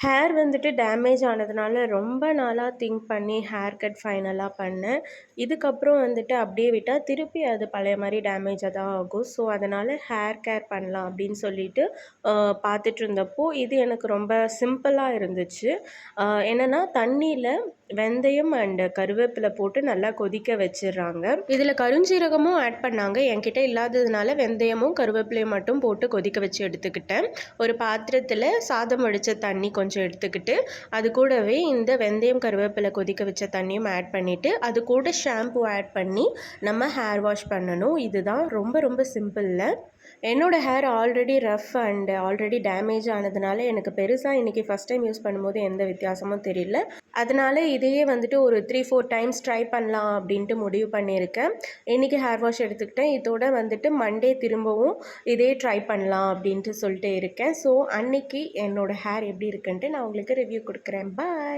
Hair வந்துட்டு damage ஆனதுனால ரொம்ப நாளாக திங்க் பண்ணி ஹேர் கட் ஃபைனலாக பண்ணேன். இதுக்கப்புறம் வந்துட்டு அப்படியே விட்டால் திருப்பி அது பழைய மாதிரி டேமேஜாக தான் ஆகும். ஸோ அதனால் ஹேர் கேர் பண்ணலாம் அப்படின்னு சொல்லிட்டு பார்த்துட்டு இருந்தப்போ இது எனக்கு ரொம்ப சிம்பிளாக இருந்துச்சு. என்னென்னா தண்ணியில் வெந்தயம் அண்டு கருவேப்பிலை போட்டு நல்லா கொதிக்க வச்சிடுறாங்க. இதில் கருஞ்சீரகமும் ஆட் பண்ணாங்க. என்கிட்ட இல்லாததுனால வெந்தயமும் கருவேப்பிலையும் மட்டும் போட்டு கொதிக்க வச்சு எடுத்துக்கிட்டேன். ஒரு பாத்திரத்தில் சாதம் வடித்த தண்ணி கொஞ்சம் எடுத்துக்கிட்டு அது கூடவே இந்த வெந்தயம் கருவேப்பிலை கொதிக்க வச்ச தண்ணியும் ஆட் பண்ணிவிட்டு அது கூட ஷாம்பு ஆட் பண்ணி நம்ம ஹேர் வாஷ் பண்ணணும். இதுதான் ரொம்ப ரொம்ப சிம்பிளில். என்னோடய hair already rough and already damage ஆனதுனால எனக்கு பெருசாக இன்றைக்கி ஃபஸ்ட் டைம் யூஸ் பண்ணும்போது எந்த வித்தியாசமும் தெரியல. அதனால் இதையே வந்துட்டு ஒரு 3-4 டைம்ஸ் ட்ரை பண்ணலாம் அப்படின்ட்டு முடிவு பண்ணியிருக்கேன். இன்றைக்கி ஹேர் வாஷ் எடுத்துக்கிட்டேன். இதோட வந்துட்டு மண்டே திரும்பவும் இதே ட்ரை பண்ணலாம் அப்படின்ட்டு சொல்லிட்டு இருக்கேன். ஸோ அன்றைக்கி என்னோடய ஹேர் எப்படி இருக்குன்ட்டு நான் உங்களுக்கு ரிவ்யூ கொடுக்குறேன். பாய்.